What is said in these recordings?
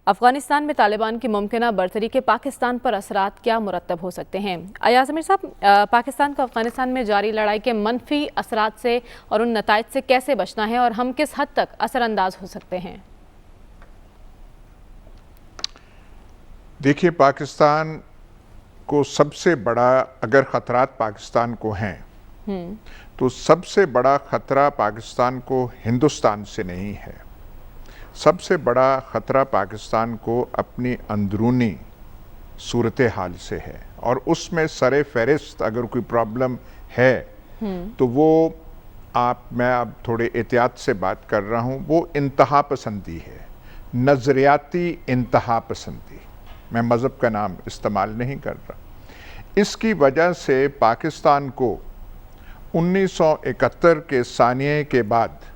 افغانستان میں طالبان کی ممکنہ برتری کے پاکستان پر اثرات کیا مرتب ہو سکتے ہیں؟ ایاز امیر صاحب، پاکستان کو افغانستان میں جاری لڑائی کے منفی اثرات سے اور ان نتائج سے کیسے بچنا ہے اور ہم کس حد تک اثر انداز ہو سکتے ہیں؟ دیکھیے، پاکستان کو سب سے بڑا اگر خطرات پاکستان کو ہیں تو سب سے بڑا خطرہ پاکستان کو ہندوستان سے نہیں ہے. سب سے بڑا خطرہ پاکستان کو اپنی اندرونی صورتحال سے ہے، اور اس میں سر فہرست اگر کوئی پرابلم ہے تو وہ میں اب تھوڑے احتیاط سے بات کر رہا ہوں، وہ انتہا پسندی ہے، نظریاتی انتہا پسندی. میں مذہب کا نام استعمال نہیں کر رہا. اس کی وجہ سے پاکستان کو 1971 کے ثانیے کے بعد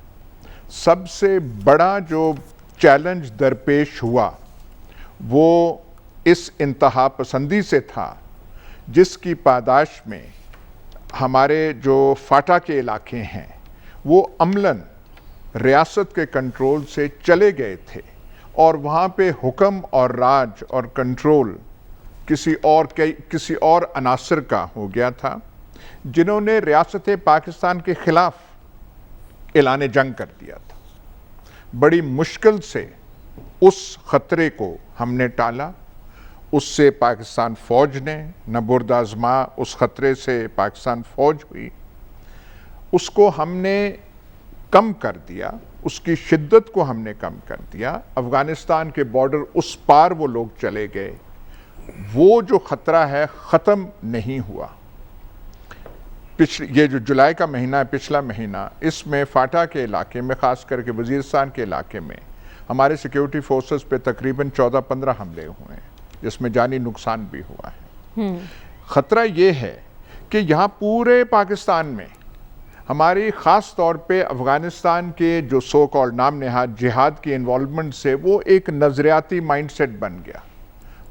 سب سے بڑا جو چیلنج درپیش ہوا وہ اس انتہا پسندی سے تھا، جس کی پاداش میں ہمارے جو فاٹا کے علاقے ہیں وہ عملاً ریاست کے کنٹرول سے چلے گئے تھے، اور وہاں پہ حکم اور راج اور کنٹرول کسی اور عناصر کا ہو گیا تھا، جنہوں نے ریاست پاکستان کے خلاف اعلان جنگ کر دیا تھا. بڑی مشکل سے اس خطرے کو ہم نے ٹالا. اس سے پاکستان فوج نے نبرد آزما، اس خطرے سے پاکستان فوج ہوئی، اس کو ہم نے کم کر دیا، اس کی شدت کو ہم نے کم کر دیا. افغانستان کے بارڈر اس پار وہ لوگ چلے گئے. وہ جو خطرہ ہے ختم نہیں ہوا. یہ جو جولائی کا مہینہ ہے، پچھلا مہینہ، اس میں فاٹا کے علاقے میں، خاص کر کے وزیرستان کے علاقے میں ہمارے سیکیورٹی فورسز پہ تقریباً 14-15 حملے ہوئے ہیں، جس میں جانی نقصان بھی ہوا ہے. خطرہ یہ ہے کہ یہاں پورے پاکستان میں ہماری خاص طور پہ افغانستان کے جو سو کالڈ نام نہاد جہاد کی انوالومنٹ سے وہ ایک نظریاتی مائنڈ سیٹ بن گیا.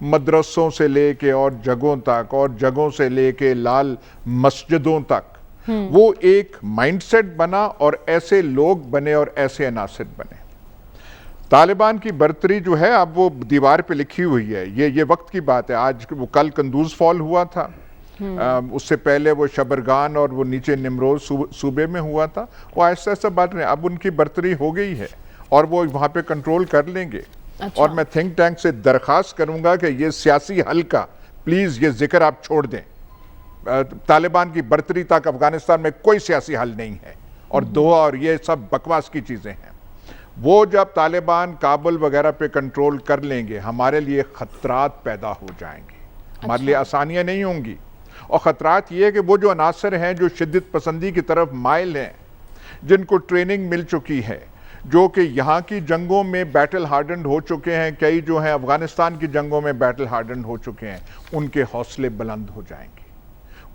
مدرسوں سے لے کے اور جگہوں تک، اور جگہوں سے لے کے لال مسجدوں تک وہ ایک مائنڈ سیٹ بنا، اور ایسے لوگ بنے اور ایسے عناصر بنے. طالبان کی برتری جو ہے اب وہ دیوار پہ لکھی ہوئی ہے. یہ وقت کی بات ہے. آج وہ کل قندوز فال ہوا تھا، اس سے پہلے وہ شبرغان اور وہ نیچے نمروز صوبے میں ہوا تھا. وہ ایسا بات نہیں، اب ان کی برتری ہو گئی ہے اور وہ وہاں پہ کنٹرول کر لیں گے. اور میں تھنک ٹینک سے درخواست کروں گا کہ یہ سیاسی حل کا پلیز یہ ذکر آپ چھوڑ دیں. طالبان کی برتری تک افغانستان میں کوئی سیاسی حل نہیں ہے، اور دعا اور یہ سب بکواس کی چیزیں ہیں. وہ جب طالبان کابل وغیرہ پہ کنٹرول کر لیں گے، ہمارے لیے خطرات پیدا ہو جائیں گے، ہمارے لیے آسانیاں نہیں ہوں گی. اور خطرات یہ ہے کہ وہ جو عناصر ہیں جو شدت پسندی کی طرف مائل ہیں، جن کو ٹریننگ مل چکی ہے، جو کہ یہاں کی جنگوں میں بیٹل ہارڈنڈ ہو چکے ہیں، کئی جو ہیں افغانستان کی جنگوں میں بیٹل ہارڈنڈ ہو چکے ہیں، ان کے حوصلے بلند ہو جائیں گے.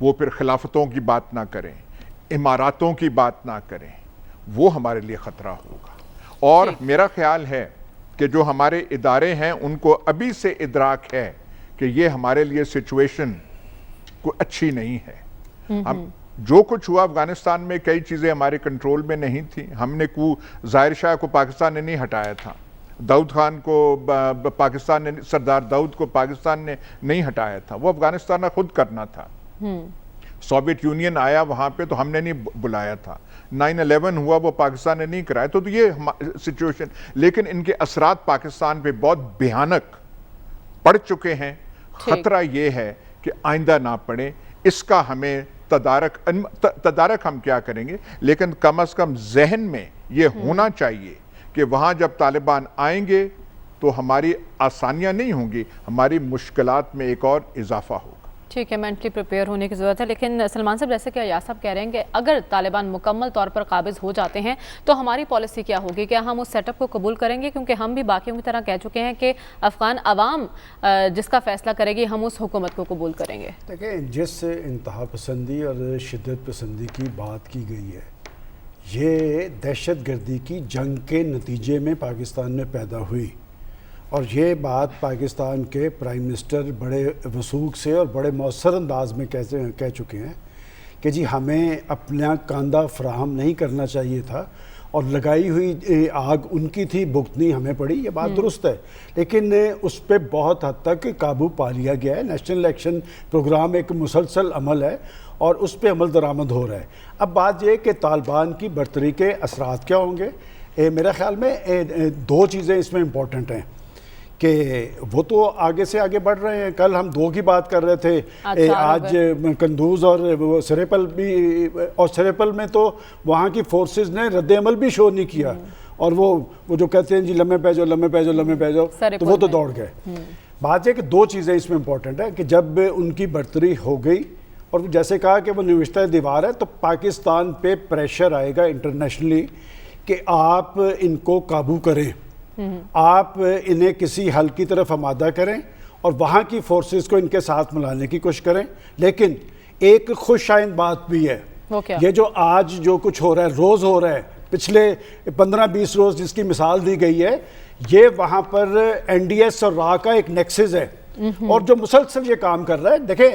وہ پھر خلافتوں کی بات نہ کریں، اماراتوں کی بات نہ کریں. وہ ہمارے لیے خطرہ ہوگا. اور میرا خیال ہے کہ جو ہمارے ادارے ہیں ان کو ابھی سے ادراک ہے کہ یہ ہمارے لیے سچویشن کوئی اچھی نہیں ہے. ہم جو کچھ ہوا افغانستان میں، کئی چیزیں ہمارے کنٹرول میں نہیں تھیں. ہم نے ظاہر شاہ کو پاکستان نے نہیں ہٹایا تھا، داؤد خان کو پاکستان نے، سردار داؤد کو پاکستان نے نہیں ہٹایا تھا، وہ افغانستان نے خود کرنا تھا. سوویت یونین آیا وہاں پہ تو ہم نے نہیں بلایا تھا. 9/11 ہوا، وہ پاکستان نے نہیں کرایا. تو یہ سچویشن، لیکن ان کے اثرات پاکستان پہ بہت بھیانک پڑ چکے ہیں. خطرہ یہ ہے کہ آئندہ نہ پڑے. اس کا ہمیں تدارک ہم کیا کریں گے، لیکن کم از کم ذہن میں یہ ہونا چاہیے کہ وہاں جب طالبان آئیں گے تو ہماری آسانیاں نہیں ہوں گی، ہماری مشکلات میں ایک اور اضافہ ہوگا. ٹھیک ہے، مینٹلی پریپیئر ہونے کی ضرورت ہے. لیکن سلمان صاحب، جیسے کہ ایاز صاحب کہہ رہے ہیں کہ اگر طالبان مکمل طور پر قابض ہو جاتے ہیں تو ہماری پالیسی کیا ہوگی؟ کیا ہم اس سیٹ اپ کو قبول کریں گے؟ کیونکہ ہم بھی باقیوں کی طرح کہہ چکے ہیں کہ افغان عوام جس کا فیصلہ کرے گی، ہم اس حکومت کو قبول کریں گے. دیکھیں، جس انتہا پسندی اور شدت پسندی کی بات کی گئی ہے، یہ دہشت گردی کی جنگ کے نتیجے میں پاکستان میں پیدا ہوئی. اور یہ بات پاکستان کے پرائم منسٹر بڑے وثوق سے اور بڑے مؤثر انداز میں کہہ چکے ہیں کہ جی ہمیں اپنا کاندھا فراہم نہیں کرنا چاہیے تھا، اور لگائی ہوئی آگ ان کی تھی، بھگتنی ہمیں پڑی، یہ بات درست ہے، لیکن اس پہ بہت حد تک قابو پا لیا گیا ہے۔ نیشنل الیکشن پروگرام ایک مسلسل عمل ہے اور اس پہ عمل درآمد ہو رہا ہے۔ اب بات یہ کہ طالبان کی برتری کے اثرات کیا ہوں گے؟ میرے خیال میں دو چیزیں اس میں امپورٹنٹ ہیں کہ وہ تو آگے سے آگے بڑھ رہے ہیں۔ کل ہم دو کی بات کر رہے تھے، آج قندوز اور سریپل بھی، اور سریپل میں تو وہاں کی فورسز نے رد عمل بھی شو نہیں کیا، اور وہ جو کہتے ہیں جی لمحے پہ جاؤ لمحے پہ جاؤ لمحے پہ جاؤ، تو وہ تو دوڑ گئے۔ بات یہ کہ دو چیزیں اس میں امپورٹنٹ ہے کہ جب ان کی برتری ہو گئی اور جیسے کہا کہ وہ نوشتہ دیوار ہے، تو پاکستان پہ پریشر آئے گا انٹرنیشنلی کہ آپ ان کو قابو کریں، آپ انہیں کسی حل کی طرف آمادہ کریں اور وہاں کی فورسز کو ان کے ساتھ ملانے کی کوشش کریں۔ لیکن ایک خوش آئند بات بھی ہے، یہ جو آج جو کچھ ہو رہا ہے، روز ہو رہا ہے، پچھلے 15-20 روز جس کی مثال دی گئی ہے، یہ وہاں پر این ڈی ایس اور را کا ایک نیکسس ہے اور جو مسلسل یہ کام کر رہا ہے۔ دیکھیں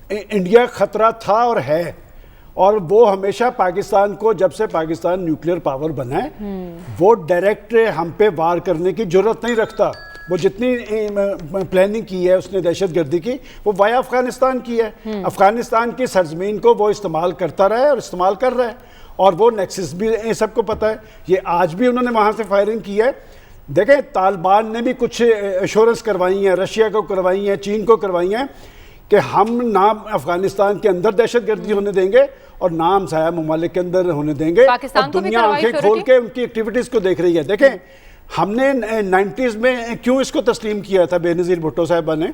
انڈیا خطرہ تھا اور ہے، اور وہ ہمیشہ پاکستان کو، جب سے پاکستان نیوکلیر پاور بنا ہے، وہ ڈائریکٹ ہم پہ وار کرنے کی جرت نہیں رکھتا۔ وہ جتنی پلاننگ کی ہے اس نے دہشت گردی کی، وہ وایا افغانستان کی ہے۔ افغانستان کی سرزمین کو وہ استعمال کرتا رہا ہے اور استعمال کر رہا ہے، اور وہ نیکسس بھی سب کو پتہ ہے۔ یہ آج بھی انہوں نے وہاں سے فائرنگ کی ہے۔ دیکھیں طالبان نے بھی کچھ ایشورنس کروائی ہیں، رشیا کو کروائی ہیں، چین کو کروائی ہیں کہ ہم نہ افغانستان کے اندر دہشت گردی ہونے دیں گے اور نہ ہم سایہ ممالک کے اندر ہونے دیں گے، اور دنیا آنکھیں کھول کے ان کی ایکٹیویٹیز کو دیکھ رہی ہے۔ دیکھیں ہم نے 90s میں کیوں اس کو تسلیم کیا تھا بے نظیر بھٹو صاحبہ نے؟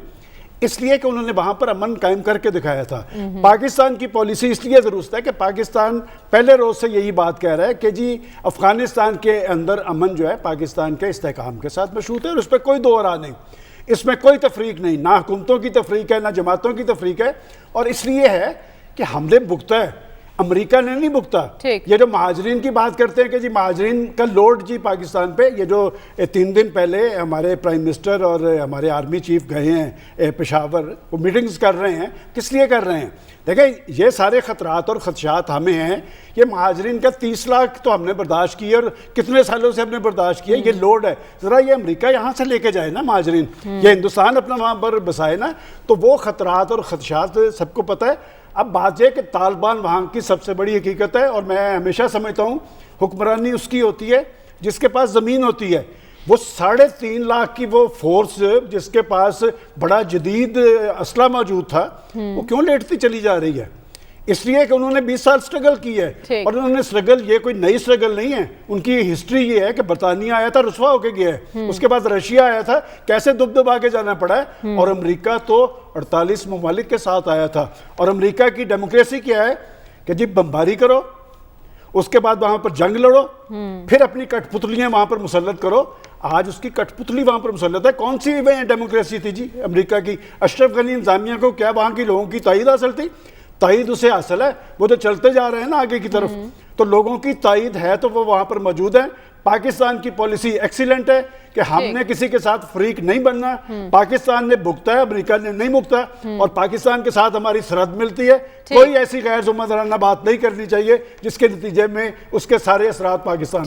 اس لیے کہ انہوں نے وہاں پر امن قائم کر کے دکھایا تھا۔ پاکستان کی پالیسی اس لیے درست ہے کہ پاکستان پہلے روز سے یہی بات کہہ رہا ہے کہ جی افغانستان کے اندر امن جو ہے پاکستان کے استحکام کے ساتھ مشروط ہے، اور اس پہ کوئی دو راہ نہیں، اس میں کوئی تفریق نہیں، نہ حکومتوں کی تفریق ہے نہ جماعتوں کی تفریق ہے۔ اور اس لیے ہے کہ ہم نے بھگتا ہے، امریکہ نے نہیں بھگتا۔ یہ جو مہاجرین کی بات کرتے ہیں کہ جی مہاجرین کا لوڈ جی پاکستان پہ، یہ جو 3 دن پہلے ہمارے پرائم منسٹر اور ہمارے آرمی چیف گئے ہیں پشاور، وہ میٹنگز کر رہے ہیں، کس لیے کر رہے ہیں؟ دیکھیں یہ سارے خطرات اور خدشات ہمیں ہیں۔ یہ مہاجرین کا 30 لاکھ تو ہم نے برداشت کیے اور کتنے سالوں سے ہم نے برداشت کیا، یہ لوڈ ہے، ذرا یہ امریکہ یہاں سے لے کے جائے نا مہاجرین، یہ ہندوستان اپنا وہاں پر بسائے نا، تو وہ خطرات اور خدشات سب کو پتہ ہے۔ اب بات یہ کہ طالبان وہاں کی سب سے بڑی حقیقت ہے، اور میں ہمیشہ سمجھتا ہوں حکمرانی اس کی ہوتی ہے جس کے پاس زمین ہوتی ہے۔ وہ 3.5 لاکھ کی وہ فورس جس کے پاس بڑا جدید اسلحہ موجود تھا، وہ کیوں لیٹتی چلی جا رہی ہے؟ اس لیے کہ انہوں نے 20 سال سٹرگل کی ہے، اور انہوں نے سٹرگل، یہ کوئی نئی سٹرگل نہیں ہے، ان کی ہسٹری یہ ہے کہ برطانیہ آیا تھا رسوا ہو کے گیا ہے، اس کے بعد رشیا آیا تھا، کیسے دب دبا کے جانا پڑا ہے، اور امریکہ تو 48 ممالک کے ساتھ آیا تھا۔ اور امریکہ کی ڈیموکریسی کیا ہے کہ جی بمباری کرو، اس کے بعد وہاں پر جنگ لڑو، پھر اپنی کٹ پتلیاں وہاں پر مسلط کرو۔ آج اس کی کٹ پتلی وہاں پر مسلط ہے۔ کون سی ڈیموکریسی تھی جی امریکہ کی؟ اشرف غنی انتظامیہ کو کیا وہاں کے لوگوں کی تائید حاصل تھی؟ تائید اسے حاصل ہے، وہ تو چلتے جا رہے ہیں نا آگے کی طرف، تو لوگوں کی تائید ہے تو وہ وہاں پر موجود ہیں۔ پاکستان کی پالیسی ایکسیلنٹ ہے کہ ہم نے کسی کے ساتھ فریق نہیں بننا، پاکستان نے بھگتا ہے، امریکہ نے نہیں بھگتا، اور پاکستان کے ساتھ ہماری سرحد ملتی ہے، کوئی ایسی غیر ذمہ دارانہ بات نہیں کرنی چاہیے جس کے نتیجے میں اس کے سارے اثرات پاکستان